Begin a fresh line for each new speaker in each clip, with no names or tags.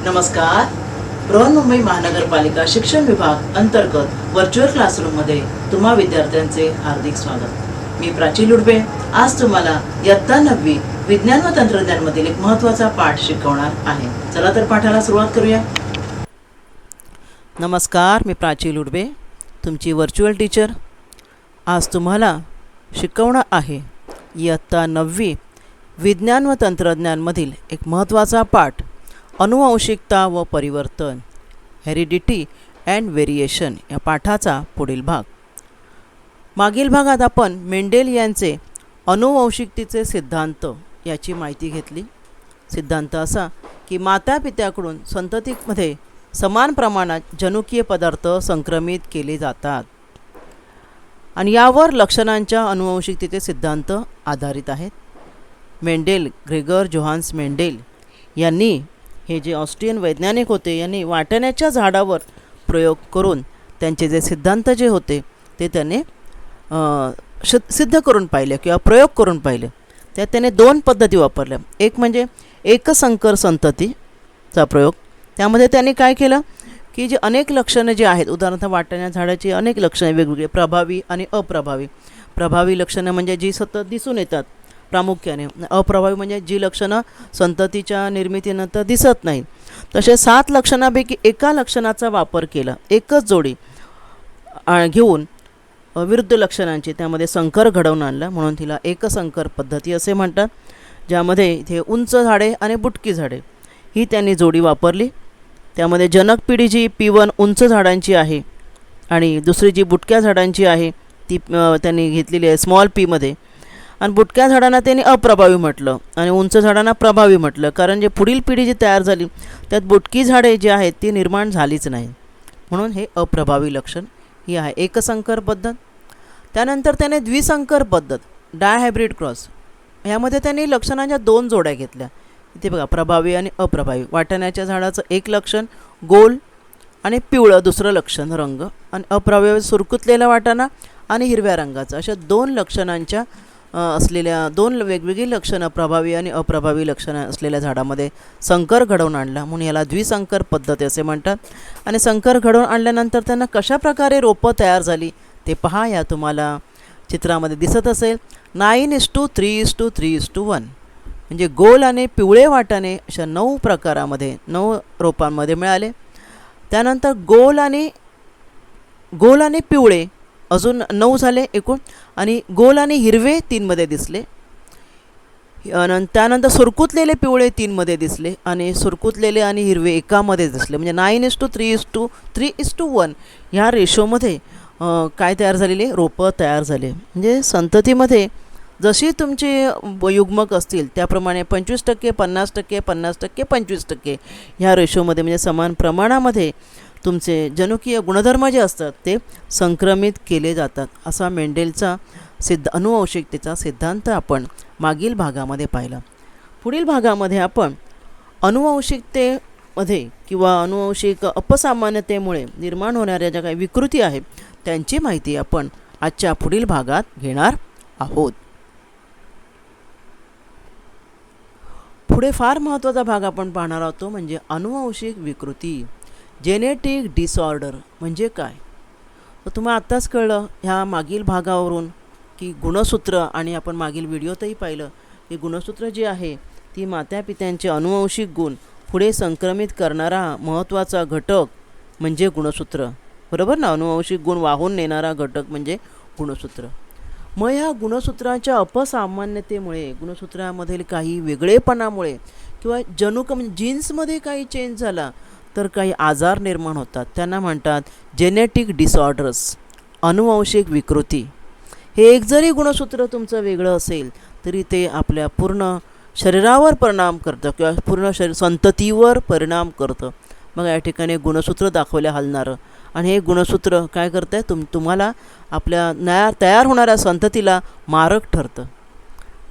नमस्कार. बृहन्मुंबई महानगरपालिका शिक्षण विभाग अंतर्गत व्हर्च्युअल क्लासरूममध्ये तुम्हा विद्यार्थ्यांचे हार्दिक स्वागत. मी प्राची लुडबे आज तुम्हाला इयत्ता 9वी विज्ञान व तंत्रज्ञानमधील एक महत्त्वाचा पाठ शिकवणार आहे. चला तर पाठाला सुरुवात करूया. नमस्कार, मी प्राची लुडबे, तुमची व्हर्च्युअल टीचर. आज तुम्हाला शिकवणार आहे इयत्ता 9वी विज्ञान व तंत्रज्ञानमधील एक महत्त्वाचा पाठ, अनुवांशिकता व परिवर्तन, हेरिडिटी अँड व्हेरिएशन या पाठाचा पुढील भाग. मागील भागात आपण मेंडेल यांचे अनुवांशिकतेचे सिद्धांत याची माहिती घेतली. सिद्धांत असा की मातापित्याकडून संततीमध्ये समान प्रमाणात जनुकीय पदार्थ संक्रमित केले जातात आणि यावर लक्षणांच्या अनुवांशिकतेचे सिद्धांत आधारित आहेत. मेंडेल, ग्रेगर जोहान्स मेंडेल यांनी, हे जे ऑस्ट्रियन वैज्ञानिक होते, यांनी वाटाण्याच्या झाडावर प्रयोग करून त्यांचे जे सिद्धांत जे होते ते त्याने सिद्ध करून पाहिले किंवा प्रयोग करून पाहिले. त्यात त्याने 2 पद्धती वापरल्या. एक म्हणजे एकसंकर संततीचा प्रयोग. त्यामध्ये त्यांनी काय केलं की जे अनेक लक्षणे जे आहेत, उदाहरणार्थ वाटाण्या झाडाची अनेक लक्षणे वेगवेगळी, प्रभावी आणि अप्रभावी. प्रभावी लक्षणं म्हणजे जी सतत दिसून येतात प्रामुख्याने, अप्रभावी म्हणजे जी लक्षणं संततीच्या निर्मितीनंतर दिसत नाहीत. तसे 7 लक्षणांपैकी एका लक्षणाचा वापर केला, एकच जोडी घेऊन विरुद्ध लक्षणांची त्यामध्ये संकर घडवून आणला, म्हणून तिला एकसंकर पद्धती असे म्हणतात. ज्यामध्ये इथे उंच झाडे आणि बुटकी झाडे ही त्यांनी जोडी वापरली. त्यामध्ये जनक पिढी जी P1 उंच झाडांची आहे आणि दुसरी जी बुटक्या झाडांची आहे ती त्यांनी घेतलेली आहे स्मॉल p मध्ये. आणि बुटक्या झाडांना त्यांनी अप्रभावी म्हटलं आणि उंच झाडांना प्रभावी म्हटलं, कारण जे पुढील पिढी जी तयार झाली त्यात बुटकी झाडे जी आहेत ती निर्माण झालीच नाही, म्हणून हे अप्रभावी लक्षण ही आहे एकसंकर पद्धत. त्यानंतर त्याने द्विसंकर पद्धत, डायहायब्रिड क्रॉस, ह्यामध्ये त्यांनी लक्षणांच्या 2 जोड्या घेतल्या. इथे बघा, प्रभावी आणि अप्रभावी. वाटाण्याच्या झाडाचं एक लक्षण गोल आणि पिवळं दुसरं लक्षण रंग, आणि अप्रभावी सुरकुतलेला वाटाणा आणि हिरव्या रंगाचं, अशा 2 लक्षणांच्या असलेल्या 2 वेगवेगळी लक्षणं, प्रभावी आणि अप्रभावी लक्षणं असलेल्या झाडामध्ये संकर घडवून आणला, म्हणून याला द्विसंकर पद्धती असे म्हणतात. आणि संकर घडवून आणल्यानंतर त्यांना कशा प्रकारे रोपं तयार झाली ते पहा. या तुम्हाला चित्रामध्ये दिसत असेल. 9:3:3:1 म्हणजे गोल आणि पिवळे वाटाणे अशा 9 प्रकारामध्ये 9 रोपांमध्ये मिळाले. त्यानंतर गोल आणि पिवळे अजून 9 झाले एकूण, आणि गोल आणि हिरवे 3मध्ये दिसले. त्यानंतर सुरकुतलेले पिवळे 3मध्ये दिसले आणि सुरकुतलेले आणि हिरवे एकामध्ये दिसले. म्हणजे 9:3:3:1 ह्या रेशोमध्ये काय तयार झालेले, रोपं तयार झाले. म्हणजे संततीमध्ये जशी तुमची युग्मक असतील त्याप्रमाणे 25%, 50%, 50%, 25% ह्या रेशोमध्ये, म्हणजे समान प्रमाणामध्ये तुमचे जनुकीय गुणधर्म जे असतात ते संक्रमित केले जातात. असा मेंडेलचा अनुवांशिकतेचा सिद्धांत आपण मागील भागामध्ये पाहिला. पुढील भागामध्ये आपण अनुवांशिकतेमध्ये किंवा अनुवांशिक अपसामान्यतेमुळे निर्माण होणाऱ्या ज्या काही विकृती आहेत त्यांची माहिती आपण आजच्या पुढील भागात घेणार आहोत. पुढे फार महत्त्वाचा भाग आपण पाहणार आहोत, तो म्हणजे अनुवांशिक विकृती, जेनेटिक डिसऑर्डर म्हणजे काय. तर तुम्हाला आत्ताच कळलं ह्या मागील भागावरून की गुणसूत्र, आणि आपण मागील व्हिडिओतही पाहिलं की गुणसूत्र जी आहे ती मातापित्यांचे अनुवांशिक गुण पुढे संक्रमित करणारा महत्त्वाचा घटक म्हणजे गुणसूत्र, बरोबर ना. अनुवांशिक गुण वाहून नेणारा घटक म्हणजे गुणसूत्र. मग ह्या गुणसूत्राच्या अपसामान्यतेमुळे, गुणसूत्रामधील काही वेगळेपणामुळे किंवा म्हणजे जीन्समध्ये काही चेंज झाला तर काही आजार निर्माण होतात. त्यांना म्हणतात जेनेटिक डिसऑर्डर्स, अनुवांशिक विकृती. हे एक जरी गुणसूत्र तुमचं वेगळं असेल तरी ते आपल्या पूर्ण शरीरावर परिणाम करतं किंवा पूर्ण संततीवर परिणाम करतं. मग या ठिकाणी गुणसूत्र दाखवल्या हलणारं, आणि हे गुणसूत्र काय करतं आहे, तुम्हाला आपल्या तयार होणाऱ्या संततीला मारक ठरतं.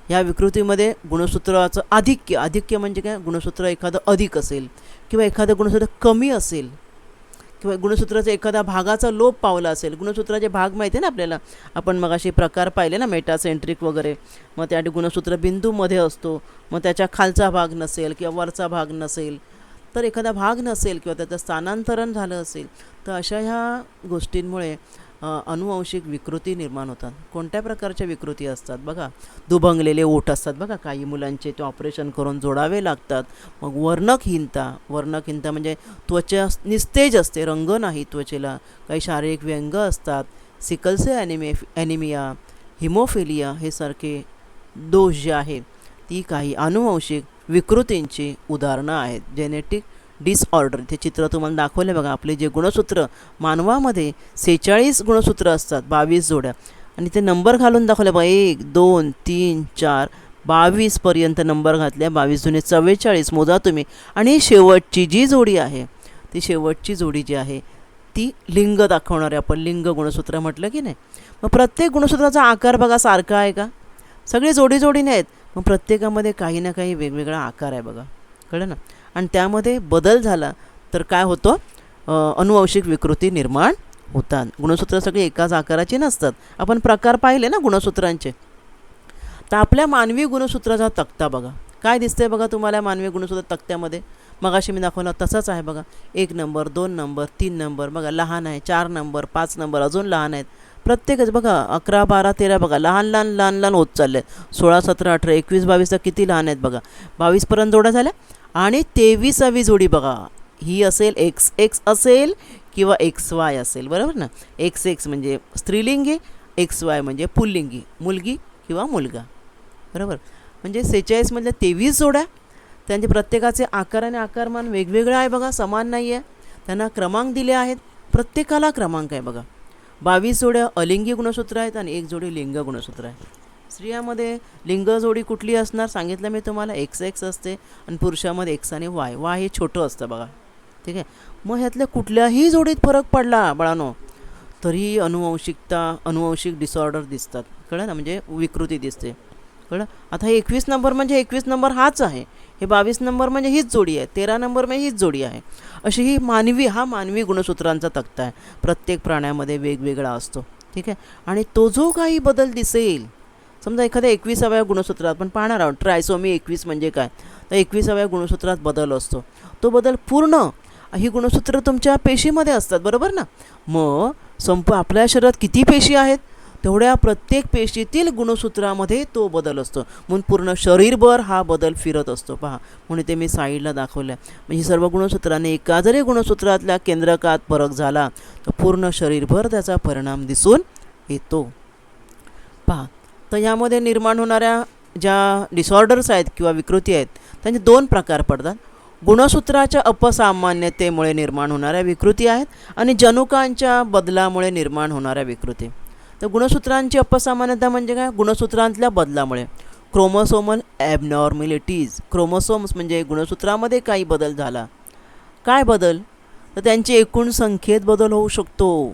या विकृतीमध्ये गुणसूत्राचं आधिक्य म्हणजे काय, गुणसूत्र एखादं अधिक असेल किंवा एखादं गुणसूत्र कमी असेल किंवा गुणसूत्राचा एखादा भागाचा लोप पावला असेल. गुणसूत्राचे भाग माहिती आहे ना आपल्याला, आपण मगाशी प्रकार पाहिले ना, मेटासेंट्रिक वगैरे. मग त्या गुणसूत्र बिंदूमध्ये असतो, मग त्याच्या खालचा भाग नसेल किंवा वरचा भाग नसेल, तर एखादा भाग नसेल किंवा त्याचं स्थानांतरण झालं असेल तर अशा ह्या गोष्टींमुळे अनुवांशिक विकृती निर्माण होतात. कोणत्या प्रकारच्या विकृती असतात बघा, दुभंगलेले ओठ असतात बघा, काही मुलांचे ते ऑपरेशन करून जोडावे लागतात. मग वर्णकहीनता म्हणजे त्वचा निस्तेज असते, रंग नाही त्वचेला, काही शारीरिक व्यंग असतात, सिकलसेल ॲनिमिया, हिमोफिलिया हे सारखे दोष जे आहेत ती काही अनुवांशिक विकृतींची उदाहरणं आहेत. जेनेटिक डिसऑर्डर, ते चित्र तुम्हाला दाखवले बघा. आपले जे गुणसूत्र मानवामध्ये 46 गुणसूत्र असतात, 22 जोड्या, आणि ते नंबर घालून दाखवले बघा. 1 2 3 4 22पर्यंत नंबर घातल्या. 22 दुणे 44 मोजा तुम्ही. आणि शेवटची जी जोडी आहे, ती शेवटची जोडी जी आहे ती लिंग दाखवणारे आपण लिंग गुणसूत्र म्हटलं की नाही. मग प्रत्येक गुणसूत्राचा आकार बघा सारखा आहे का? सगळे जोडीने आहेत. मग प्रत्येकामध्ये काही ना काही वेगवेगळा आकार आहे बघा, कळलं ना. आणि त्यामध्ये बदल झाला तर काय होतं, अनुवांशिक विकृती निर्माण होतात. गुणसूत्र सगळे एकाच आकाराची नसतात. आपण प्रकार पाहिले ना गुणसूत्रांचे. तर आपल्या मानवी गुणसूत्राचा तक्ता बघा, काय दिसतंय बघा तुम्हाला मानवी गुणसूत्र तक्त्यामध्ये. मगाशी मी दाखवलं तसंच आहे बघा. 1 नंबर, 2 नंबर, 3 नंबर बघा, लहान आहे. 4 नंबर, 5 नंबर अजून लहान आहेत. प्रत्येकच बघा 11 12 13 बघा, लहान होत चालले आहेत. 16 17 18 21 22 तर किती लहान आहेत बघा. 22पर्यंत जोड्या झाल्या. आणि 23वी जोडी बघा, ही असेल XX असेल किंवा XY असेल, बरोबर ना. XX म्हणजे स्त्रीलिंगी, XY म्हणजे पुल्लिंगी, मुलगी किंवा मुलगा, बरोबर. म्हणजे 46 मधल्या 23 जोड्या, त्यांचे प्रत्येकाचे आकार आणि आकारमान वेगवेगळं आहे बघा, समान नाही आहे. त्यांना क्रमांक दिले आहेत, प्रत्येकाला क्रमांक आहे बघा. 22 जोड्या अलिंगी गुणसूत्र आहेत आणि 1 जोडी लिंग गुणसूत्र आहे. स्त्रियामध्ये लिंग जोडी कुठली असणार सांगितलं मी तुम्हाला, XX असते. आणि पुरुषामध्ये X आणि Y हे छोटं असतं बघा, ठीक आहे. मग ह्यातल्या कुठल्याही जोडीत फरक पडला बाळांनो तरी अनुवांशिक डिसऑर्डर दिसतात, कळलं ना, म्हणजे विकृती दिसते, कळलं. आता हे 21 नंबर म्हणजे 21 नंबर हाच आहे, हे 22 नंबर म्हणजे हीच जोडी आहे, 13 नंबर म्हणजे हीच जोडी आहे. अशी ही मानवी गुणसूत्रांचा तक्ता आहे. प्रत्येक प्राण्यामध्ये वेगवेगळा असतो, ठीक आहे. आणि तो जो काही बदल दिसेल, समजा एखाद्या 21व्या गुणसूत्रात आपण पाहणार आहोत, ट्रायसोमी 21 म्हणजे काय, तर 21व्या गुणसूत्रात बदल असतो. तो बदल पूर्ण ही गुणसूत्र तुमच्या पेशीमध्ये असतात, बरोबर ना. मग आपल्या शरीरात किती पेशी आहेत तेवढ्या प्रत्येक पेशीतील गुणसूत्रामध्ये तो बदल असतो. म्हणून पूर्ण शरीरभर हा बदल फिरत असतो पहा. म्हणून ते मी साईडला दाखवलं. म्हणजे सर्व गुणसूत्राने एका जरी गुणसूत्रातल्या केंद्रकात फरक झाला तर पूर्ण शरीरभर त्याचा परिणाम दिसून येतो पहा. तर यामध्ये निर्माण होणाऱ्या ज्या डिसऑर्डर्स आहेत किंवा विकृती आहेत त्यांचे 2 प्रकार पडतात. गुणसूत्राच्या अपसामान्यतेमुळे निर्माण होणाऱ्या विकृती आहेत आणि जनुकांच्या बदलामुळे निर्माण होणाऱ्या विकृती. तर गुणसूत्रांची अपसामान्यता म्हणजे काय, गुणसूत्रांतल्या बदलामुळे. क्रोमोसोमल ॲबनॉर्मॅलिटीज, क्रोमोसोम्स म्हणजे गुणसूत्रामध्ये काही बदल झाला. काय बदल, तर त्यांची एकूण संख्येत बदल होऊ शकतो.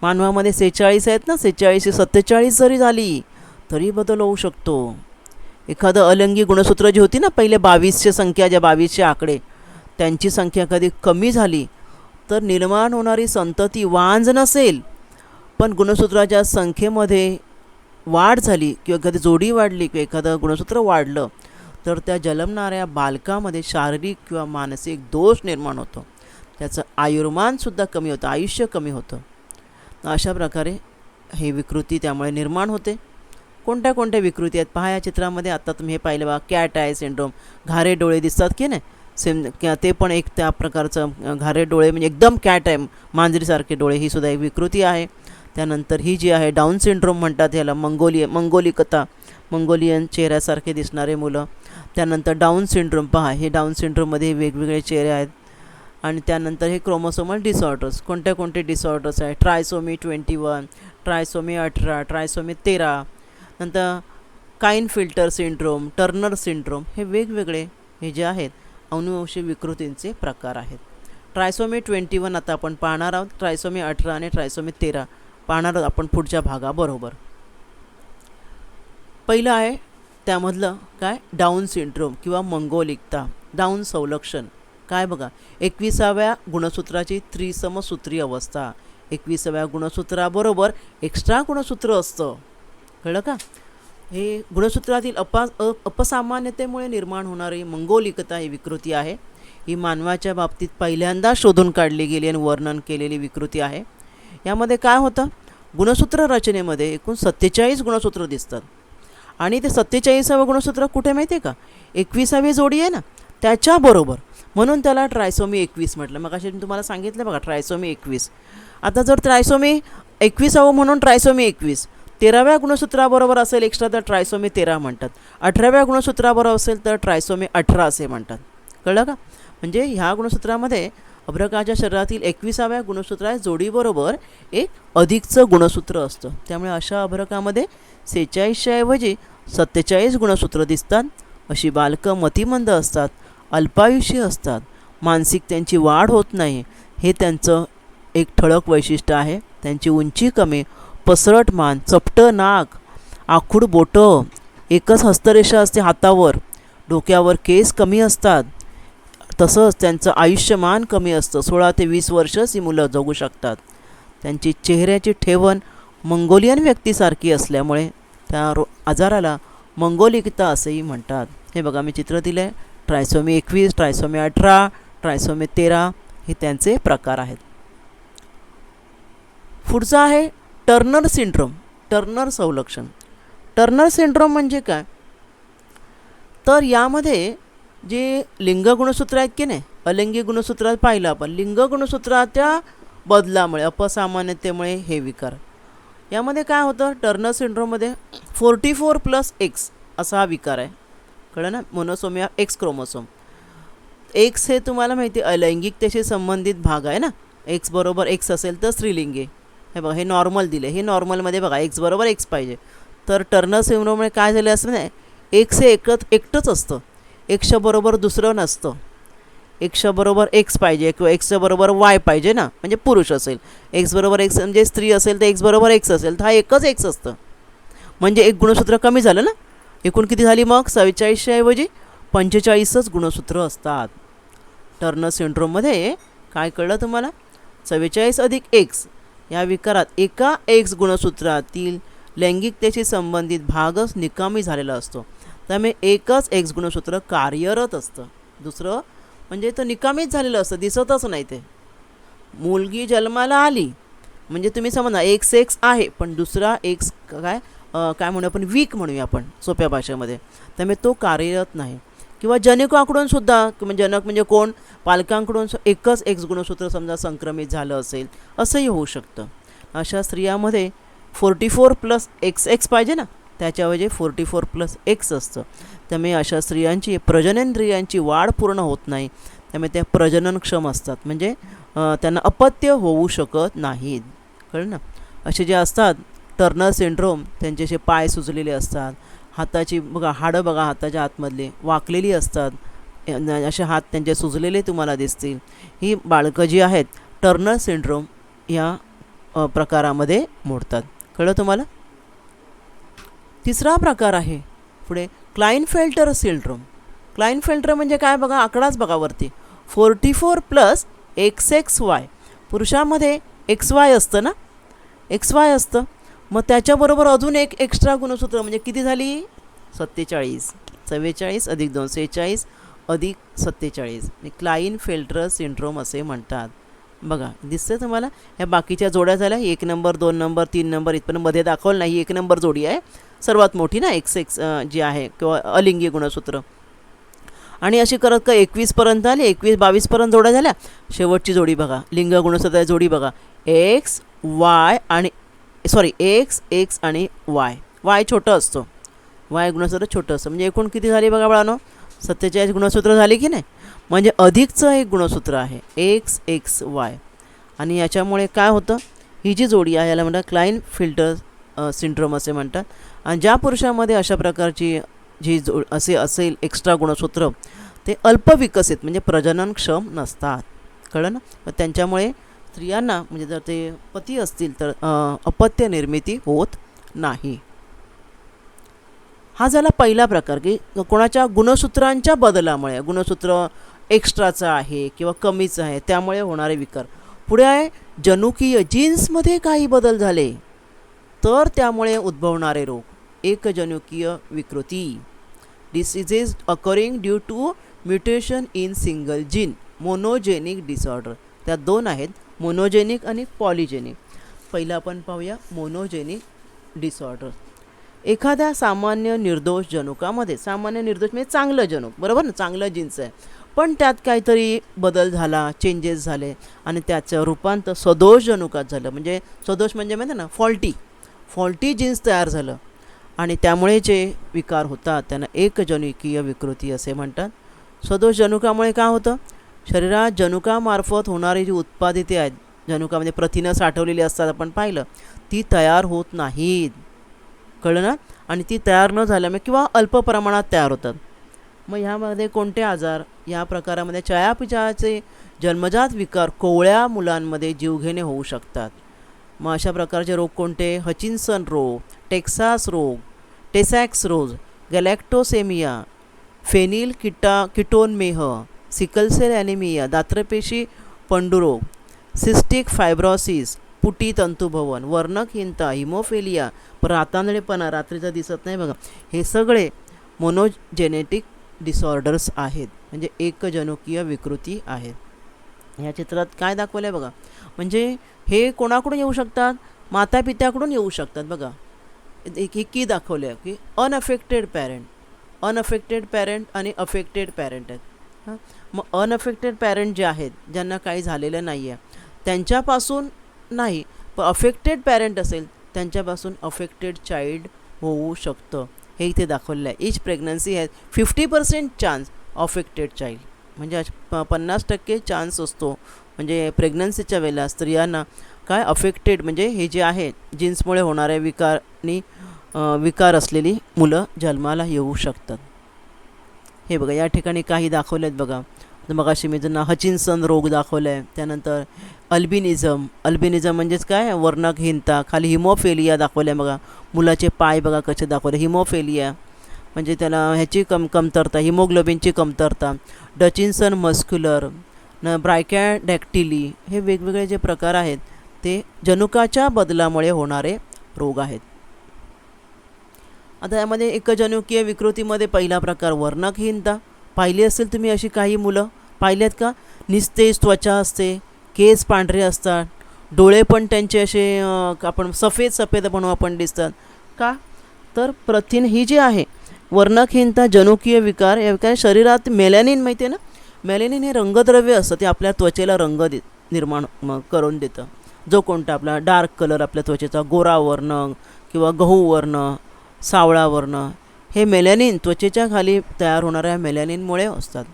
मानवामध्ये 46 आहेत ना, 46 47 जरी झाली तरी बदल होऊ शकतो. एखादं अलिंगी गुणसूत्र जी होती ना पहिले 22ची संख्या, ज्या 22चे आकडे, त्यांची संख्या कधी कमी झाली तर निर्माण होणारी संतती वांज नसेल पण गुणसूत्राच्या संख्येमध्ये वाढ झाली किंवा एखादी जोडी वाढली किंवा एखादं गुणसूत्र वाढलं तर त्या जन्मणाऱ्या बालकामध्ये शारीरिक किंवा मानसिक दोष निर्माण होतो. त्याचं आयुर्मानसुद्धा कमी होतं, आयुष्य कमी होतं. अशा प्रकारे हे विकृती त्यामुळे निर्माण होते. कोणत्या विकृती आहेत पहा या चित्रामध्ये. आता तुम्ही हे पाहिलं बघा, कॅट आय सिंड्रोम, घारे डोळे दिसतात की नाही, ते पण एक त्या प्रकारचं घारे डोळे म्हणजे एकदम कॅट आहे, मांजरीसारखे डोळे, ही सुद्धा एक विकृती आहे. त्यानंतर ही जी आहे डाऊन सिंड्रोम म्हणतात याला, मंगोलियन चेहऱ्यासारखे दिसणारे मुलं. त्यानंतर डाऊन सिंड्रोम पहा, हे डाऊन सिंड्रोममध्ये वेगवेगळे चेहरे आहेत. आणि त्यानंतर हे क्रोमोसोमल डिसऑर्डर्स, कोणते डिसऑर्डर्स आहे, ट्रायसोमी 21, ट्रायसोमी 18, ट्रायसोमी 13, नंतर काईनफिल्टर सिंड्रोम, टर्नर सिंड्रोम, हे वेगवेगळे हे जे आहेत अनुवांशिक विकृतींचे प्रकार आहेत. ट्रायसोमी 21 आता आपण पाहणार आहोत, ट्रायसोमी 18 आणि ट्रायसोमी 13 पाहणार आहोत आपण पुढच्या भागाबरोबर. पहिलं आहे त्यामधलं काय, डाऊन सिंड्रोम किंवा मंगोलिकता, डाऊन संलक्षण. काय बघा, 21व्या गुणसूत्राची त्रिसमसूत्री अवस्था, 21व्या गुणसूत्राबरोबर एक्स्ट्रा गुणसूत्र असतं, कळलं का. हे गुणसूत्रातील अपसामान्यतेमुळे निर्माण होणारी मंगोलिकता ही विकृती आहे. ही मानवाच्या बाबतीत पहिल्यांदा शोधून काढली गेली आणि वर्णन केलेली विकृती आहे. यामध्ये काय होतं, गुणसूत्र रचनेमध्ये एकूण 47 गुणसूत्र दिसतात आणि ते 47वे गुणसूत्र कुठे माहिती आहे का, 21वी जोडी आहे ना त्याच्याबरोबर, म्हणून त्याला ट्रायसोमी 21 म्हटलं. मग असे मी तुम्हाला सांगितलं बघा, ट्रायसोमी 21. आता जर ट्रायसोमी 21 म्हणून ट्रायसोमी 21 13व्या गुणसूत्राबरोबर असेल एक्स्ट्रा तर ट्रायसोमी 13 म्हणतात. 18व्या गुणसूत्राबरोबर असेल तर ट्रायसोमी 18 असे म्हणतात. कळलं का? म्हणजे ह्या गुणसूत्रामध्ये अभ्रकाच्या शरीरातील 21व्या गुणसूत्रा जोडीबरोबर एक अधिकचं गुणसूत्र असतं. त्यामुळे अशा अभ्रकामध्ये 46च्या ऐवजी 47 गुणसूत्र दिसतात. अशी बालकं मतिमंद असतात, अल्पायुषी असतात, मानसिक त्यांची वाढ होत नाही, हे त्यांचं एक ठळक वैशिष्ट्य आहे. त्यांची उंची कमी, पसरट मान, चपटं नाक, आखूड बोटं, एकच हस्तरेषा असते हातावर, डोक्यावर केस कमी असतात. तसंच त्यांचं आयुष्यमान कमी असतं. 16 ते 20 वर्षच ही मुलं जगू शकतात. त्यांची चेहऱ्याची ठेवण मंगोलियन व्यक्तीसारखी असल्यामुळे त्या आजाराला मंगोलिकता असेही म्हणतात. हे बघा मी चित्र दिलं आहे. ट्रायसोमी 21, ट्रायसोमी 18, ट्रायसोमी 13 हे त्यांचे प्रकार आहेत. पुढचा आहे टर्नर सिंड्रोम, टर्नर संलक्षण. टर्नर सिंड्रोम म्हणजे काय, तर यामध्ये जे लिंग गुणसूत्र आहेत की नाही, अलिंगी गुणसूत्रात पाहिलं आपण, लिंग गुणसूत्राच्या बदलामुळे अपसामान्यतेमुळे हे विकार. यामध्ये काय होतं, टर्नर सिंड्रोममध्ये 44+X असा हा विकार आहे. कळलं ना, मोनोसोमिया एक्स क्रोमोसोम. एक्स हे तुम्हाला माहिती आहे अलैंगिकतेशी संबंधित भाग आहे ना, एक्स बरोबर एक्स असेल तर स्त्रीलिंगी. हे बघा हे नॉर्मल दिले, हे नॉर्मलमध्ये बघा एक्स बरोबर एक्स पाहिजे. तर टर्नर सिंड्रोममुळे काय झालं असं नाही, एक्स हे एकटंच असतं, एक्सच्या बरोबर दुसरं नसतं. एक्सच्या बरोबर एक्स पाहिजे किंवा एक्सच्या बरोबर वाय पाहिजे ना, म्हणजे पुरुष असेल. एक्स बरोबर एक्स म्हणजे स्त्री असेल तर एक्स बरोबर एक्स असेल तर हा एकच एक्स असतं. म्हणजे एक गुणसूत्र कमी झालं ना. एकूण किती झाली मग, 47च्या ऐवजी 45च गुणसूत्र असतात. टर्नर सिंड्रोममध्ये काय कळलं तुम्हाला, 44 + एक्स या विकारात एका एक्स गुणसूत्रातील लैंगिकतेशी संबंधित भागच निकामी झालेला असतो. त्यामुळे एकच एक्स गुणसूत्र कार्यरत असतं, दुसरं म्हणजे तो निकामीच झालेलं असतं, दिसतच नाही. ते मुलगी जन्माला आली म्हणजे तुम्ही समजा एक्स एक्स आहे, पण दुसरा एक्स काय म्हणू आपण, वीक म्हणूया आपण सोप्या भाषेमध्ये, त्यामुळे तो कार्यरत नाही. किंवा जनिकाकडून सुद्धा, जनक म्हणजे कोण, पालकांकडून एकच एक्स गुणसूत्र समजा संक्रमित झालं असेल असंही होऊ शकतं. अशा स्त्रियामध्ये 44+XX पाहिजे ना, त्याच्याऐवजी 44+X असतं. त्यामुळे अशा स्त्रियांची प्रजनेंद्रियांची वाढ पूर्ण होत नाही, त्यामुळे त्या प्रजननक्षम असतात, म्हणजे त्यांना अपत्य होऊ शकत नाहीत. कळलं ना. असे जे असतात टर्नर सिंड्रोम, त्यांचे असे पाय सुजलेले असतात, हाताची बघा हाडं बघा हाताच्या आतमधले वाकलेली असतात, असे हात त्यांचे सुजलेले तुम्हाला दिसतील. ही बाळकं जी आहेत टर्नर सिंड्रोम या प्रकारामध्ये मोडतात. कळलं तुम्हाला. तिसरा प्रकार आहे पुढे क्लाइनफेल्टर सिंड्रोम. क्लाइनफेल्टर म्हणजे काय बघा, आकडाच बघा वरती 44+XXY. पुरुषामध्ये XY असतं ना, XY असतं, मग त्याच्याबरोबर अजून एक एक्स्ट्रा गुणसूत्र म्हणजे किती झाली 47. 44 + 2 46 + 47 क्लाइनफेल्टर सिंड्रोम असे म्हणतात. बघा दिसतं तुम्हाला. ह्या बाकीच्या जोड्या झाल्या, 1 नंबर 2 नंबर 3 नंबर इथपर्यंत मध्ये दाखवलं नाही. 1 नंबर जोडी आहे सर्वात मोठी ना, XX जी आहे किंवा अलिंगी गुणसूत्र. आणि अशी करत का 21पर्यंत आली, 21-22पर्यंत जोड्या झाल्या. शेवटची जोडी बघा, लिंग गुणसूत्र जोडी बघा, X आणि Y. Y छोटं असतो, Y गुणसूत्र छोटं असतं. म्हणजे एकूण किती झाली बघा बाळांनो, 47 गुणसूत्र झाली की नाही. म्हणजे अधिकचं एक गुणसूत्र आहे XXY. आणि याच्यामुळे काय होतं, ही जी जोडी आहे याला म्हणतात क्लाइनफेल्टर सिंड्रोम असे म्हणतात. आणि ज्या पुरुषामध्ये अशा प्रकारची जी असेल एक्स्ट्रा गुणसूत्र, ते अल्पविकसित म्हणजे प्रजननक्षम नसतात. कळलं ना. त्यांच्यामुळे स्त्रियांना म्हणजे जर ते पती असतील तर अपत्य निर्मिती होत नाही. हा झाला पहिला प्रकार, की कोणाच्या गुणसूत्रांच्या बदलामुळे, गुणसूत्र एक्स्ट्राचं आहे किंवा कमीचं आहे त्यामुळे होणारे विकार. पुढे आहे जनुकीय, जीन्समध्ये काही बदल झाले तर त्यामुळे उद्भवणारे रोग, एकजनुकीय विकृती. Diseases occurring due to mutation in single gene, monogenic disorder. त्या दोन आहेत, मोनोजेनिक आणि पॉलिजेनिक. पहिला आपण पाहूया मोनोजेनिक डिसऑर्डर. एखाद्या सामान्य निर्दोष जनुकामध्ये, सामान्य निर्दोष म्हणजे चांगलं जनुक, बरोबर ना, चांगलं जीन्स आहे, पण त्यात काहीतरी बदल झाला, चेंजेस झाले आणि त्याचं रूपांतर सदोष जनुकात झालं. म्हणजे सदोष म्हणजे माहिती ना, फॉल्टी जीन्स तयार झालं आणि त्यामुळे जे विकार होतात त्यांना एकजनुकीय विकृती असे म्हणतात. सदोष जनुकामुळे काय होतं, शरीरात जनुकामार्फत होणारी जी उत्पादिते आहेत, जनुकामध्ये प्रथिनं साठवलेली असतात, आपण पाहिलं, ती तयार होत नाहीत. कळलं ना. आणि ती तयार न झाल्यामुळे किंवा अल्प प्रमाणात तयार होतात. मग ह्यामध्ये कोणते आजार, या प्रकारामध्ये चयापचयाचे जन्मजात विकार कोवळ्या मुलांमध्ये जीवघेणे होऊ शकतात. मग अशा प्रकारचे रोग कोणते, हचिन्सन रोग, टेक्सास रोग, टेसॅक्स रोग, गॅलॅक्टोसेमिया, फेनिल किटोनमेह, सिकलसेल ॲनिमिया, दात्रपेशी पंडुरोग, सिस्टिक फायब्रोसिस, पुटी तंतुभवन, वर्णकहीनता, हिमोफेलिया, रातांधळेपणा, रात्रीचा दिसत नाही बघा, हे सगळे मोनोजेनेटिक डिसऑर्डर्स आहेत, म्हणजे एकजनुकीय विकृती आहेत. ह्या चित्रात काय दाखवलं आहे बघा, म्हणजे हे कोणाकडून येऊ शकतात, मातापित्याकडून येऊ शकतात. बघा एक की दाखवलं आहे की अनअफेक्टेड पॅरेंट आणि अफेक्टेड पॅरेंट आहेत. हां, मग अनअफेक्टेड पॅरेंट जे आहेत, ज्यांना काही झालेलं नाही आहे, त्यांच्यापासून नाही, पण अफेक्टेड पॅरेंट असेल त्यांच्यापासून अफेक्टेड चाइल्ड होऊ शकतं. हे इथे दाखवलेलं आहे. Each pregnancy has 50% chance affected child, म्हणजे 50% चान्स असतो. म्हणजे प्रेग्नन्सीच्या वेळेला स्त्रियांना काय अफेक्टेड, म्हणजे हे जे आहे जीन्समुळे होणाऱ्या विकार असलेली मुलं जन्माला येऊ शकतात. हे बघा या ठिकाणी काही दाखवले आहेत बघा. मगाशी मी ज्यांना हचिन्सन रोग दाखवला आहे, त्यानंतर अल्बिनिझम म्हणजेच काय, वर्णकहीनता, खाली हिमोफेलिया दाखवल्या बघा, मुलाचे पाय बघा कसे दाखवले, हिमोफेलिया म्हणजे त्याला ह्याची कमतरता, हिमोग्लोबिनची कमतरता, डचिन्सन मस्क्युलर, ब्रायकॅडॅक्टिली, हे वेगवेगळे जे प्रकार आहेत ते जनुकाच्या बदलामुळे होणारे रोग आहेत. आता यामध्ये एकजनुकीय विकृतीमध्ये पहिला प्रकार वर्णकहीनता. पाहिली असेल तुम्ही अशी काही मुलं, पाहिलेत का, निस्तेज त्वचा असते, केस पांढरे असतात, डोळे पण त्यांचे असे आपण सफेद म्हणून आपण दिसतात का, तर प्रथिन ही जी आहे वर्णकहीनता, जनुकीय विकार, या विकार शरीरात मेलॅनिन, माहिती आहे ना, मेलॅनिन हे रंगद्रव्य असतं, ते आपल्या त्वचेला रंग निर्माण करून देतं. जो कोणता आपला डार्क कलर, आपल्या त्वचेचा गोरा वर्ण किंवा गहू वर्ण, सावळा वर्ण, हे मेलॅनिन त्वचेच्या खाली तयार होणाऱ्या मेलॅनिनमुळे असतात.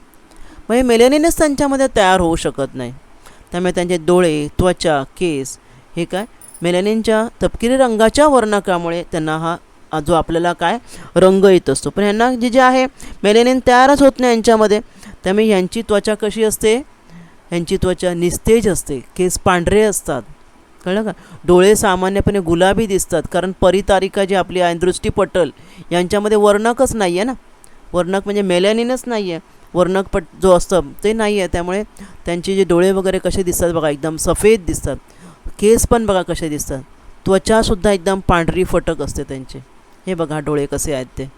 मग हे मेलॅनिनच त्यांच्यामध्ये तयार होऊ शकत नाही, त्यामुळे त्यांचे डोळे, त्वचा, केस हे काय मेलॅनिनच्या तपकिरी रंगाच्या वर्णकामुळे त्यांना हा जो आपल्याला काय रंग येत असतो. पण यांना जे आहे मेलॅनिन तयारच होत नाही यांच्यामध्ये, त्यामुळे यांची त्वचा कशी असते, यांची त्वचा निस्तेज असते, केस पांढरे असतात. कळलं का. डोळे सामान्यपणे गुलाबी दिसतात, कारण परितारिका जी आपली आहे, दृष्टीपटल, यांच्यामध्ये वर्णकच नाही आहे ना, वर्णक म्हणजे मेलॅनिनच नाही आहे, वर्णकपट जो असतं ते नाही आहे, त्यामुळे त्यांचे जे डोळे वगैरे कसे दिसतात बघा, एकदम सफेद दिसतात, केस पण बघा कसे दिसतात, त्वचासुद्धा एकदम पांढरी फटक असते त्यांचे. हे बघा डोळे कसे आहेत ते,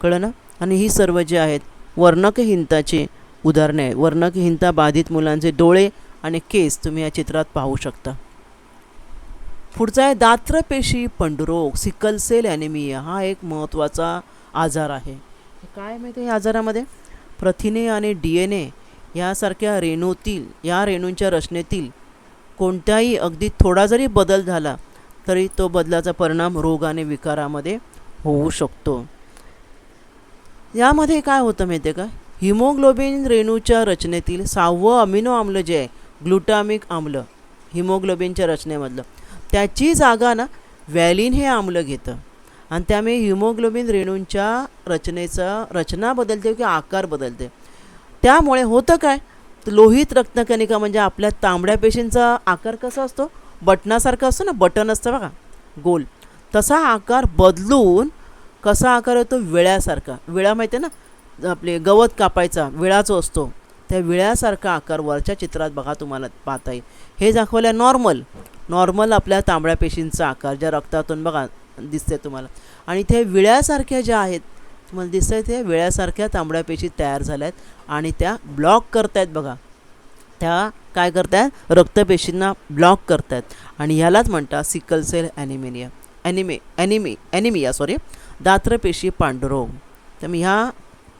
कळलं ना. आणि ही सर्व जे आहेत वर्णकहीनताची उदाहरणे आहेत. वर्णकहीनता बाधित मुलांचे डोळे आणि केस तुम्ही या चित्रात पाहू शकता. पुढचा आहे दात्रपेशी पंडुरोग, सिकलसेल ॲनिमिया. हा एक महत्त्वाचा आजार आहे. काय माहिती आहे, या आजारामध्ये प्रथिने आणि DNA यासारख्या रेणूतील, या रेणूंच्या रचनेतील कोणत्याही अगदी थोडा जरी बदल झाला तरी तो बदलाचा परिणाम रोग आणि विकारामध्ये होऊ शकतो. यामध्ये काय होतं माहिती आहे का, हिमोग्लोबिन रेणूच्या रचनेतील 6वं अमिनो आम्ल जे आहे, ग्लुटामिक आम्ल, हिमोग्लोबिनच्या रचनेमधलं, त्याची जागा ना व्हॅलिन हे आम्ल घेतं आणि त्यामुळे हिमोग्लोबिन रेणूंच्या रचना बदलते किंवा आकार बदलते. त्यामुळे होतं काय, तर लोहित रक्तकणिका म्हणजे आपल्या तांबड्या पेशींचा आकार कसा असतो, बटनासारखा असतो ना, बटन असतं बघा गोल, तसा आकार बदलून कसा आकार येतो, विळ्यासारखा. विळा माहिती आहे ना, आपले गवत कापायचा विळा जो असतो, त्या विळ्यासारखा आकार वरच्या चित्रात बघा तुम्हाला पाहता येईल. हे दाखवलं नॉर्मल आपल्या तांबड्या पेशींचा आकार, ज्या रक्तातून बघा दिसते तुम्हाला. आणि ते विळ्यासारख्या ज्या आहेत तुम्हाला दिसतंय ते वेळ्यासारख्या तांबड्या पेशी तयार झाल्या आहेत आणि त्या ब्लॉक करतायत बघा. त्या काय करतायत, रक्तपेशींना ब्लॉक करतायत आणि ह्यालाच म्हणतात सिकल सेल ॲनिमिया दात्रपेशी पांडुरोग. त्यामुळे ह्या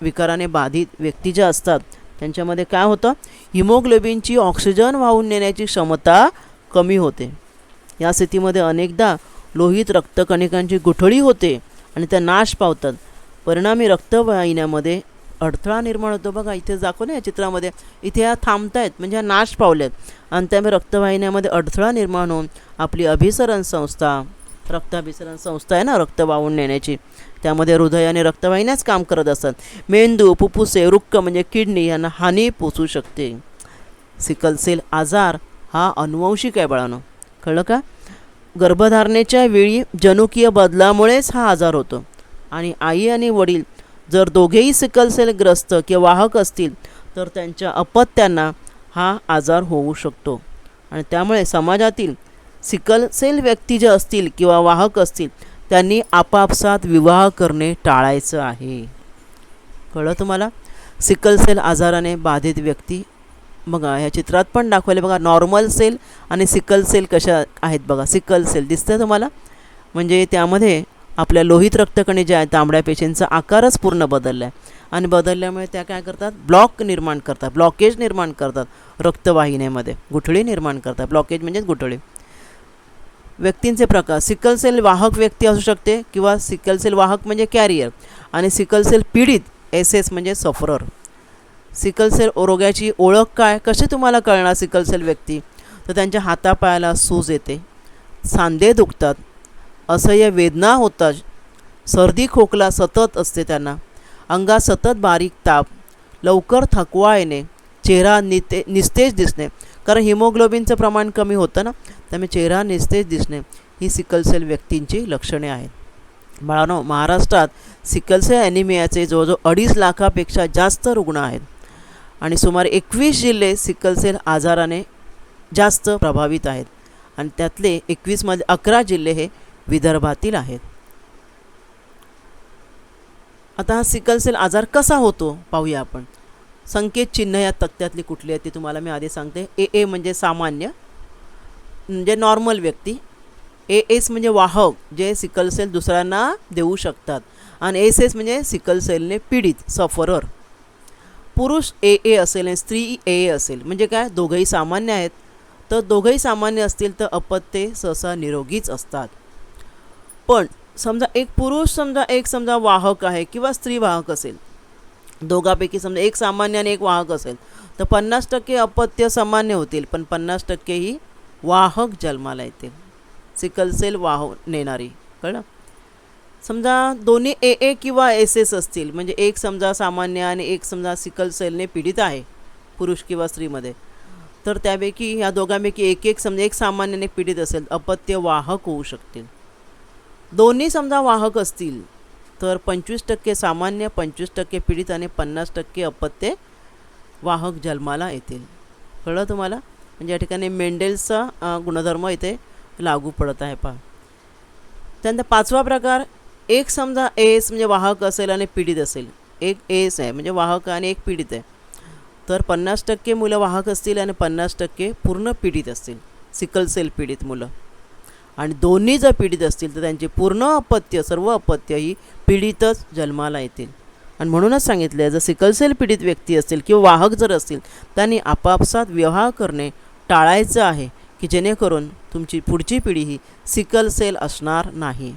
विकाराने बाधित व्यक्ती ज्या असतात त्यांच्यामध्ये काय होतं, हिमोग्लोबिनची ऑक्सिजन वाहून नेण्याची क्षमता कमी होते. या स्थितीमध्ये अनेकदा लोहित रक्तकणिकांची गुठळी होते आणि त्या नाश पावतात. परिणामी रक्तवाहिन्यामध्ये अडथळा निर्माण होतो. बघा इथे दाखवलं या चित्रामध्ये, इथे ह्या थांबत आहेत म्हणजे ह्या नाश पावल्यात आणि त्यामुळे रक्तवाहिन्यामध्ये अडथळा निर्माण होऊन आपली अभिसरण संस्था, रक्ताभिसरण संस्था आहे ना रक्त वाहून नेण्याची, त्यामध्ये हृदय आणि रक्तवाहिन्याच काम करत असतात. मेंदू, फुफ्फुसे, वृक्क म्हणजे किडनी यांना हानी पोचू शकते. सिकल सेल आजार हा अनुवंशिक आहे बाळांनो, कळलं का? गर्भधारणेच्या वेळी जनुकीय बदलामुळेच हा आजार होतो आणि आई आणि वडील जर दोघेही सिकल सेलग्रस्त किंवा वाहक असतील तर त्यांच्या अपत्यांना हा आजार होऊ शकतो. आणि त्यामुळे समाजातील सिकल सेल व्यक्ती जे असतील किंवा वाहक असतील त्यांनी आपापसात विवाह करणे टाळायचं आहे. कळलं तुम्हाला? सिकल सेल आजाराने बाधित व्यक्ती बघा ह्या चित्रात पण दाखवले बघा, नॉर्मल सेल आणि सिकल सेल कशा आहेत बघा. सिकल सेल दिसतं तुम्हाला, म्हणजे त्यामध्ये आपल्या लोहित रक्तकणे जे आहेत तांबड्या पेशींचा आकारच पूर्ण बदलला आहे आणि बदलल्यामुळे त्या काय करतात, ब्लॉकेज निर्माण करतात रक्तवाहिन्यामध्ये, गुठळी निर्माण करतात. ब्लॉकेज म्हणजेच गुठळी. व्यक्तींचे प्रकार, सिकल सेल वाहक व्यक्ती असू शकते किंवा सिकल सेल वाहक म्हणजे कॅरियर आणि सिकल सेल पीडित SS म्हणजे सफरर. सिकल सेल रोगाची ओळख काय, कशी तुम्हाला कळणार सिकल सेल व्यक्ती, तर त्यांच्या हातापायाला सूज येते, सांधे दुखतात, असह्य वेदना होतात, सर्दी खोकला सतत असते त्यांना, अंगात सतत बारीक ताप, लवकर थकवा येणे, चेहरा निस्तेज दिसणे, कारण हिमोग्लोबिनचं प्रमाण कमी होतं ना, त्यामुळे चेहरा निस्तेज दिसणे ही सिकल सेल व्यक्तींची लक्षणे आहेत. बाळांनो, महाराष्ट्रात सिकल सेल ॲनिमियाचे जवळजवळ 2.5 लाखापेक्षा जास्त रुग्ण आहेत आणि सुमारे 21 जिल्हे सिकल सेल आजाराने जास्त प्रभावित आहेत आणि त्यातले 21मध्ये 11 जिल्हे हे विदर्भातील आहेत. आता हा सिकल सेल आजार कसा होतो पाहूया आपण. संकेत चिन्ह या तक्त्यातली कुठली आहेत ती तुम्हाला मी आधी सांगते. AA म्हणजे सामान्य म्हणजे नॉर्मल व्यक्ती, AS म्हणजे वाहक जे सिकल सेल दुसऱ्यांना देऊ शकतात आणि SS म्हणजे सिकल सेलने पीडित सफरर. पुरुष AA असेल आणि स्त्री AA असेल म्हणजे काय, दोघंही सामान्य आहेत. तर दोघंही सामान्य असतील तर अपत्ये सहसा निरोगीच असतात. पण समजा एक पुरुष समजा वाहक आहे किंवा स्त्री वाहक असेल, दोघांपैकी समजा एक सामान्य आणि एक वाहक असेल तर 50% अपत्य सामान्य होतील पण 50% ही वाहक जन्माला येतील, सिकल सेल वाहून नेणारी. कळलं? समजा दोन्ही AA किंवा SS असतील म्हणजे एक समजा सामान्य आणि एक समजा सिकल सेलने पीडित आहे पुरुष किंवा स्त्रीमध्ये, तर त्यापैकी ह्या दोघांपैकी एक समजा एक सामान्य आणि एक पीडित असेल, अपत्य वाहक होऊ शकतील. दोन्ही समजा वाहक असतील तर 25% सामान्य, 25% पीडित आणि 50% अपत्ये वाहक जन्माला येतील. कळलं तुम्हाला? म्हणजे या ठिकाणी मेंडेलचा गुणधर्म इथे लागू पडत आहे पहा. त्यानंतर 5वा प्रकार, एक समजा AS म्हणजे वाहक असेल आणि पीडित असेल, एक AS आहे म्हणजे वाहक आणि एक पीडित आहे, तर 50% मुलं वाहक असतील आणि 50% पूर्ण पीडित असतील, सिकल सेल पीडित मुलं. आणि दोन्ही जर पीडित असतील तर त्यांचे पूर्ण अपत्य, सर्व अपत्य ही पीडितच जन्माला येतील. आणि म्हणूनच सांगितले जर सिकल सेल पीडित व्यक्ती असतील किंवा वाहक जर असतील त्यांनी आपापसात विवाह करणे टाळायचं आहे की जेणेकरून तुमची पुढची पिढी ही सिकल सेल असणार नाही.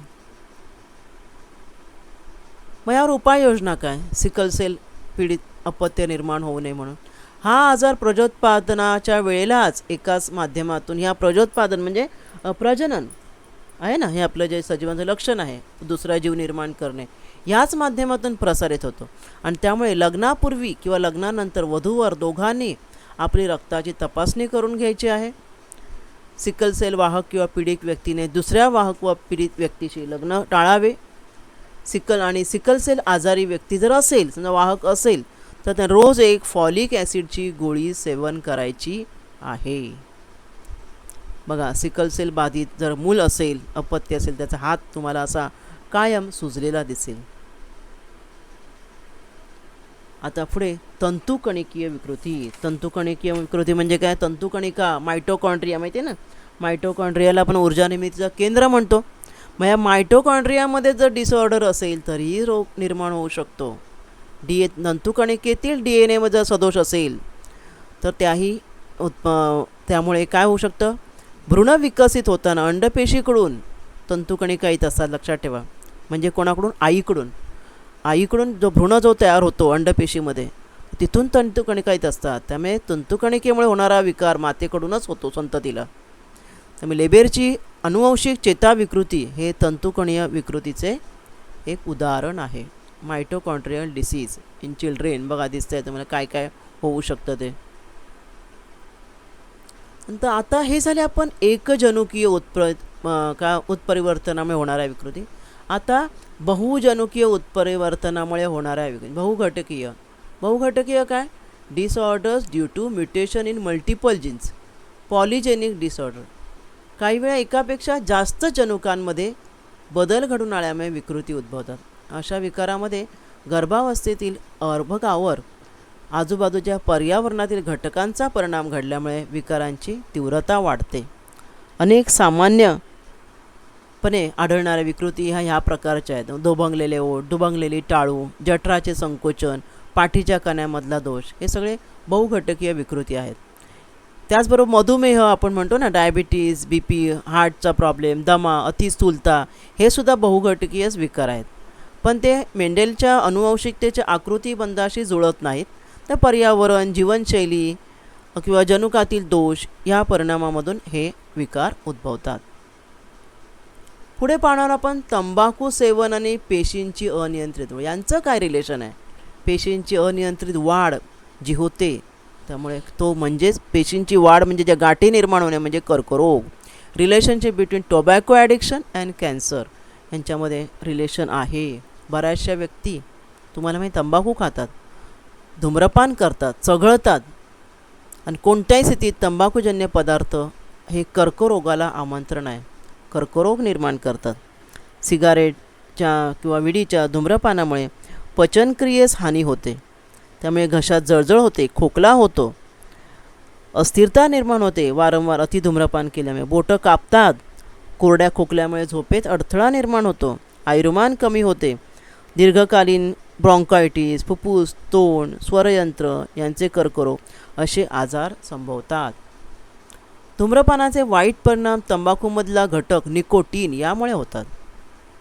मग यावर उपाययोजना काय, सिकल सेल पीडित अपत्य निर्माण होऊ नये म्हणून? हा आजार प्रजोत्पादनाच्या वेळेलाच एकाच माध्यमातून, ह्या प्रजोत्पादन म्हणजे प्रजनन आहे ना, हे आपलं जे सजीवांचं लक्षण आहे, दुसरा जीव निर्माण करणे, ह्याच माध्यमातून प्रसारित होतो. आणि त्यामुळे लग्नापूर्वी किंवा लग्नानंतर वधूवर दोघांनी आपली रक्ताची तपासणी करून घ्यायची आहे. सिकल सेल वाहक किंवा पीडित व्यक्तीने दुसऱ्या वाहक व पीडित व्यक्तीशी लग्न टाळावे. सिकल सेल आजारी व्यक्ती जर असेल, समजा वाहक असेल, तर त्या रोज एक फॉलिक ॲसिडची गोळी सेवन करायची आहे. बघा, सिकल सेल बाधित जर मूल असेल, अपत्य असेल, त्याचा हात तुम्हाला असा कायम सुजलेला दिसेल. आता पुढे तंतुकणिकीय विकृती. तंतुकणिकीय विकृती म्हणजे काय? तंतुकणिका, मायटोकॉन्ड्रिया माहिती आहे ना, मायटोकॉन्ड्रियाला आपण ऊर्जा निर्मितीचं केंद्र म्हणतो. मग या मायटोकॉन्ड्रियामध्ये जर डिसऑर्डर असेल तरीही रोग निर्माण होऊ शकतो. तंतुकणिकेतील DNA मध्ये जर सदोष असेल तर त्यामुळे काय होऊ शकतं? भ्रूण विकसित होताना अंडपेशीकडून तंतुकणिका येत असतात, लक्षात ठेवा. म्हणजे कोणाकडून? आईकडून जो भ्रूण तयार होतो अंडपेशीमध्ये, तिथून तंतुकणिका येत असतात. त्यामुळे तंतुकणिकेमुळे होणारा विकार मातेकडूनच होतो संततीला. त्यामुळे लेबेरची अनुवंशिक चेताविकृती हे तंतुकणीय विकृतीचे एक उदाहरण आहे. Mitochondrial disease in children. बघा दिसतंय तुम्हाला काय काय होऊ शकतं ते. नंतर आता हे झाले आपण एकजनुकीय उत्परिवर्तनामुळे होणाऱ्या विकृती. आता बहुजनुकीय उत्परिवर्तनामुळे होणाऱ्या विकृती. बहुघटकीय काय? Disorders due to mutation in multiple genes. Polygenic disorder. काही वेळा एकापेक्षा जास्त जनुकांमध्ये बदल घडून आल्यामुळे विकृती उद्भवतात. अशा विकारामध्ये गर्भावस्थेतील अर्भकावर आजूबाजूच्या पर्यावरणातील घटकांचा परिणाम घडल्यामुळे विकारांची तीव्रता वाढते. अनेक सामान्यपणे आढळणाऱ्या विकृती ह्या प्रकारच्या आहेत. दुभंगलेले ओठ, दुभंगलेली टाळू, जठराचे संकोचन, पाठीच्या कण्यामधला दोष, हे सगळे बहुघटकीय विकृती आहेत. त्याचबरोबर मधुमेह आपण म्हणतो ना, डायबिटीज, BP, हार्टचा प्रॉब्लेम, दमा, अतिस्थूलता, हे सुद्धा बहुघटकीयच विकार आहेत. पण ते मेंडेलच्या अनुवंशिकतेच्या आकृतीबंधाशी जुळत नाहीत. तर पर्यावरण, जीवनशैली किंवा जनुकातील दोष या परिणामामधून हे विकार उद्भवतात. पुढे पाहणार आपण तंबाखू सेवन आणि पेशींची अनियंत्रित वाढ यांचं काय रिलेशन आहे. पेशींची अनियंत्रित वाढ जी होते, त्यामुळे तो म्हणजेच पेशींची वाढ म्हणजे ज्या गाठी निर्माण होणे म्हणजे कर्करोग. Relationship between tobacco addiction and cancer यांच्यामध्ये रिलेशन आहे. बऱ्याचशा व्यक्ती तुम्हाला माहिती तंबाखू खातात, धूम्रपान करतात, चघळतात, आणि कोणत्याही स्थितीत तंबाखूजन्य पदार्थ हे कर्करोगाला आमंत्रण आहे, कर्करोग निर्माण करतात. सिगारेटच्या किंवा विडीच्या धूम्रपानामुळे पचनक्रियेस हानी होते. त्यामुळे घशात जळजळ होते, खोकला होतो, अस्थिरता निर्माण होते. वारंवार अतिधूम्रपान केल्यामुळे बोटं कापतात. कोरड्या खोकल्यामुळे झोपेत अडथळा निर्माण होतो. आयुर्मान कमी होते. दीर्घकालीन ब्रॉन्कायटिस, फुफ्फुस, तोंड, स्वरयंत्र यांचे कर्करोग असे आजार संभवतात. धूम्रपानाचे वाईट परिणाम तंबाखूमधला घटक निकोटीन यामुळे होतात.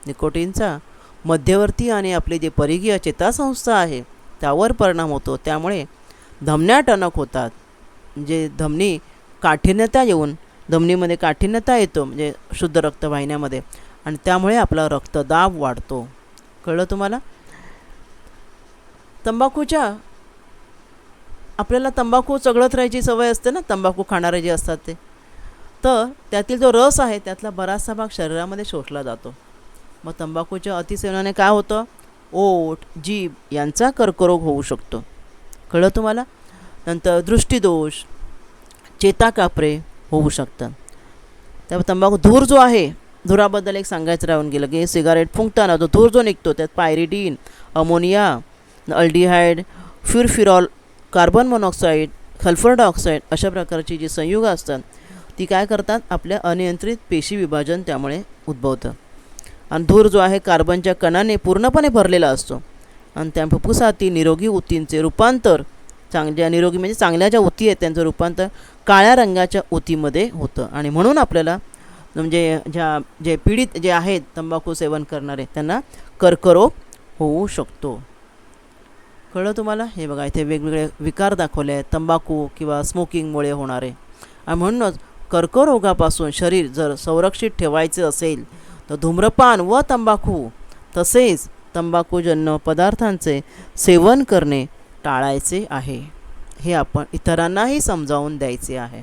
निकोटीनचा मध्यवर्ती आणि आपले जे परिघीय चेतासंस्था आहे त्यावर परिणाम होतो. त्यामुळे धमन्या टणक होतात. म्हणजे धमनी काठिन्यता येऊन धमनीमध्ये काठिन्यता येतो, म्हणजे शुद्ध रक्तवाहिन्यामध्ये, आणि त्यामुळे आपला रक्तदाब वाढतो. कळलं तुम्हाला? आपल्याला तंबाखू चघळत राहायची सवय असते ना, तंबाखू खाणारे जे असतात ते. तर त्यातील जो रस आहे त्यातला बराचसा भाग शरीरामध्ये शोषला जातो. मग तंबाखूच्या अतिसेवनाने काय होतं? ओठ, जीभ यांचा कर्करोग होऊ शकतो. कळलं तुम्हाला? नंतर दृष्टीदोष, चेताकापरे होऊ शकतात. त्यामुळे तंबाखू धूर जो आहे, धुराबद्दल एक सांगायचं राहून गेलं की सिगारेट फुंकताना जो धूर जो निघतो त्यात pyridine, ammonia, aldehyde, furfural, carbon monoxide, sulphur dioxide अशा प्रकारची जी संयुग असतात ती काय करतात? आपल्या अनियंत्रित पेशी विभाजन त्यामुळे उद्भवतं. आणि धूर जो आहे कार्बनच्या कणाने पूर्णपणे भरलेला असतो, आणि त्या फुफ्फुसातील निरोगी ऊतींचे रूपांतर, निरोगी म्हणजे चांगल्या ज्या ऊती आहेत त्यांचं रूपांतर काळ्या रंगाच्या ऊतीमध्ये होतं. आणि म्हणून आपल्याला म्हणजे जे पीडित जे आहेत तंबाखू सेवन करणारे त्यांना कर्करोग होऊ शकतो. कळलं तुम्हाला? हे बघा इथे वेगवेगळे विकार दाखवले आहेत तंबाखू किंवा स्मोकिंगमुळे होणारे. आणि म्हणूनच कर्करोगापासून शरीर जर संरक्षित ठेवायचे असेल तर धूम्रपान व तंबाखू तसेच तंबाखूजन्य पदार्थांचे सेवन करणे टाळायचे आहे. हे आपण इतरांनाही समजावून द्यायचे आहे.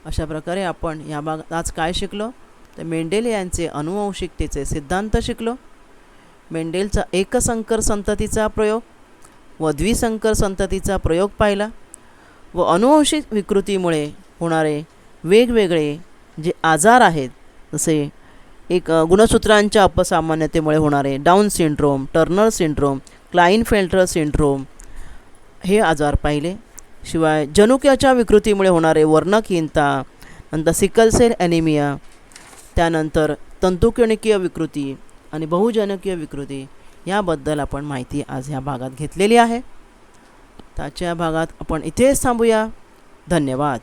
अशा प्रकारे आपण या भागात आज काय शिकलो? तर मेंडेल यांचे अनुवंशिकतेचे सिद्धांत शिकलो. मेंडेलचा एकसंकर संततीचा प्रयोग व द्विसंकर संततीचा प्रयोग पाहिला, व अनुवंशिक विकृतीमुळे होणारे वेगवेगळे जे आजार आहेत, जसे गुणसूत्रांच्या अपसामान्यतेमुळे होणारे down syndrome, Turner syndrome, Klinefelter syndrome हे आजार पाहिले. शिवाय जनुक्याच्या विकृतीमुळे होणारे वर्णहीनता, नंतर सिकल सेल ॲनिमिया, त्यानंतर तंतुकणिकीय विकृती आणि बहुजनकीय विकृती याबद्दल आपण माहिती आज ह्या भागात घेतलेली आहे. त्याच्या भागात आपण इथेच थांबूया. धन्यवाद.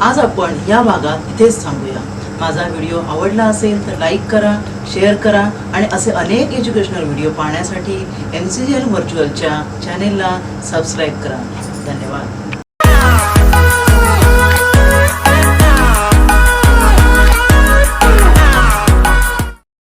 आज आपण या भागात इथेच थांबूया. माझा व्हिडिओ आवडला असेल तर लाईक करा, शेअर करा आणि असे अनेक एज्युकेशनल व्हिडिओ पाहण्यासाठी MCGL व्हर्च्युअलच्या चॅनेलला सबस्क्राईब करा. धन्यवाद.